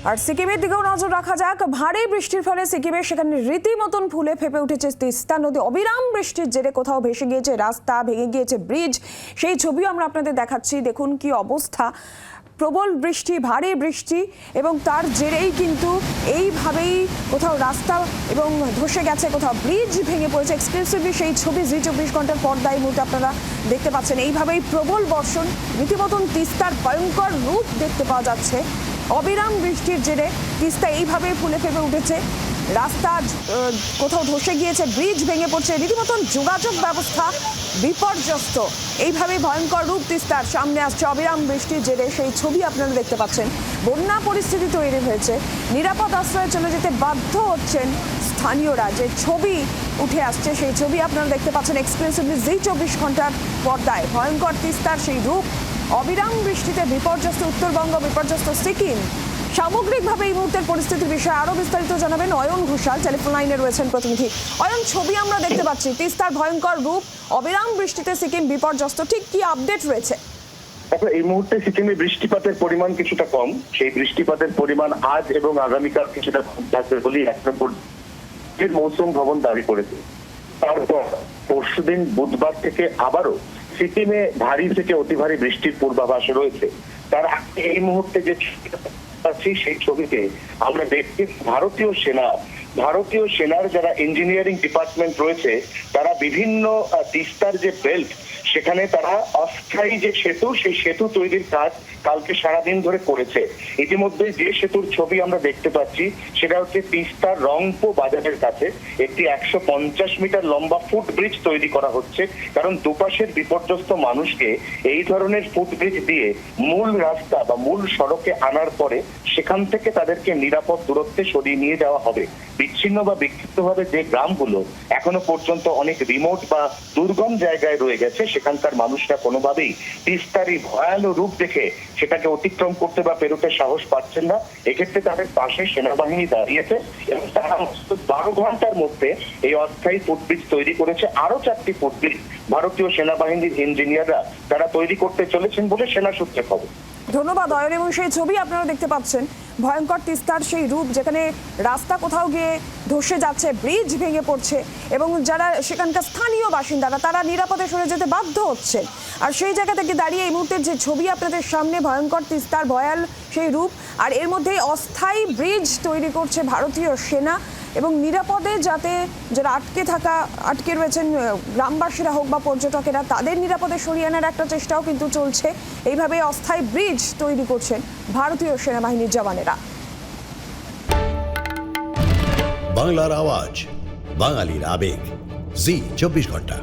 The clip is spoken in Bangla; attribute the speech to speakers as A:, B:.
A: আর সিকিমের দিকেও নজর রাখা যাক। ভারী বৃষ্টির ফলে সিকিমের সেখানে রীতিমতন ফুলে ফেপে উঠেছে তিস্তা নদী। অবিরাম বৃষ্টির জেরে কোথাও ভেসে গিয়েছে রাস্তা, ভেঙে গিয়েছে ব্রিজ। সেই ছবিও আমরা আপনাদের দেখাচ্ছি। দেখুন কি অবস্থা, প্রবল বৃষ্টি, ভারী বৃষ্টি, এবং তার জেরেই কিন্তু এইভাবেই কোথাও রাস্তা এবং ধসে গেছে, কোথাও ব্রিজ ভেঙে পড়েছে। এক্সক্লুসিভলি সেই ছবি জি 24 ঘন্টার পর্দায় মুহূর্তে আপনারা দেখতে পাচ্ছেন। এইভাবেই প্রবল বর্ষণ, রীতিমতন তিস্তার ভয়ঙ্কর রূপ দেখতে পাওয়া যাচ্ছে। অবিরাম বৃষ্টির জেরে তিস্তা এইভাবে ফুলে ফেপে উঠেছে, রাস্তা কোথাও ধসে গিয়েছে, ব্রিজ ভেঙে পড়ছে, রীতিমতন যোগাযোগ ব্যবস্থা বিপর্যস্ত। এইভাবে ভয়ঙ্কর রূপ তিস্তার সামনে আসছে অবিরাম বৃষ্টির জেরে। সেই ছবি আপনারা দেখতে পাচ্ছেন। বন্যা পরিস্থিতি তৈরি হয়েছে, নিরাপদ আশ্রয়ে চলে যেতে বাধ্য হচ্ছেন স্থানীয়রা। যে ছবি উঠে আসছে সেই ছবি আপনারা দেখতে পাচ্ছেন এক্সক্লুসিভলি জি 24 ঘন্টার পর্দায়। ভয়ঙ্কর তিস্তার সেই রূপ, অবিরাম বৃষ্টিতে বিপর্যস্ত উত্তরবঙ্গ, বিপর্যস্ত সিকিম। সামগ্রিকভাবে এই মুহূর্তের পরিস্থিতির বিষয়ে আরো বিস্তারিত জানাবেন অয়ন ঘোষাল, টেলিফোন লাইনে রয়েছেন প্রতিনিধি। অয়ন, ছবি আমরা দেখতে পাচ্ছি, তিস্তার ভয়ঙ্কর রূপ, অবিরাম বৃষ্টিতে সিকিম বিপর্যস্ত, ঠিক কি আপডেট রয়েছে?
B: এই মুহূর্তে সিকিমে বৃষ্টিপাতের পরিমাণ কিছুটা কম। সেই বৃষ্টিপাতের পরিমাণ আজ এবং আগামীকাল কিছুটা কম থাকবে বলে মৌসুম ভবন দাবি করেছে। তারপর পরশুদিন বুধবার থেকে আবারও সিকিমে ভারী থেকে অতি ভারী বৃষ্টির পূর্বাভাস রয়েছে। তার আগে এই মুহূর্তে যে সেই ছবিতে আমরা দেখছি ভারতীয় সেনার যারা ইঞ্জিনিয়ারিং ডিপার্টমেন্ট রয়েছে, তারা বিভিন্ন তিস্তার যে বেল্ট, সেখানে তারা অস্থায়ী যে সেতু, সেই সেতু তৈরির কাজ কালকে সারাদিন ধরে করেছে। ইতিমধ্যে যে সেতুর ছবি আমরা দেখতে পাচ্ছি সেটা হচ্ছে তিস্তার রংপো বাজারের কাছে একটি 150 মিটার লম্বা ফুট ব্রিজ তৈরি করা হচ্ছে। কারণ দুপাশের বিপর্যস্ত মানুষকে এই ধরনের ফুট ব্রিজ দিয়ে মূল রাস্তা বা মূল সড়কে আনার পরে সেখান থেকে তাদেরকে নিরাপদ দূরত্বে সরিয়ে নিয়ে যাওয়া হবে। বিচ্ছিন্ন বা বিক্ষিপ্তভাবে যে গ্রামগুলো এখনো পর্যন্ত অনেক রিমোট বা দুর্গম জায়গায় রয়ে গেছে, সেখানকার মানুষরা কোনোভাবেই তিস্তারই ভয়াল রূপ দেখে সেটাকে অতিক্রম করতে বা পেরোতে সাহস পাচ্ছেন না। এক্ষেত্রে তাদের পাশে সেনাবাহিনী দাঁড়িয়েছে এবং তারা 12 ঘন্টার মধ্যে এই অস্থায়ী ফুটব্রিজ তৈরি করেছে। আরো 4টি ফুটব্রিজ ভারতীয় সেনাবাহিনীর ইঞ্জিনিয়াররা তারা তৈরি করতে চলেছেন বলে সেনা সূত্রে খবর।
A: ধন্যবাদ অয়ন। এবং সেই ছবি আপনারা দেখতে পাচ্ছেন, ভয়ঙ্কর তিস্তার সেই রূপ, যেখানে রাস্তা কোথাও গিয়ে ধসে যাচ্ছে, ব্রিজ ভেঙে পড়ছে, এবং যারা সেখানকার স্থানীয় বাসিন্দারা তারা নিরাপদে সরে যেতে বাধ্য হচ্ছেন। আর সেই জায়গা থেকে দাঁড়িয়ে এই মুহূর্তের যে ছবি আপনাদের সামনে, ভয়ঙ্কর তিস্তার ভয়াল সেই রূপ, আর এর মধ্যে অস্থায়ী ব্রিজ তৈরি করছে ভারতীয় সেনা, এবং নিরাপদে যাতে যারা আটকে রয়েছেন গ্রামবাসীরা হোক বা পর্যটকেরা, তাদের নিরাপদে সরিয়ে আনার একটা চেষ্টাও কিন্তু চলছে। এইভাবে অস্থায়ী ব্রিজ তৈরি করছেন ভারতীয় সেনাবাহিনীর জওয়ানেরা।
C: বাংলার আওয়াজ, বাঙালির আবেগ, জি 24 ঘন্টা।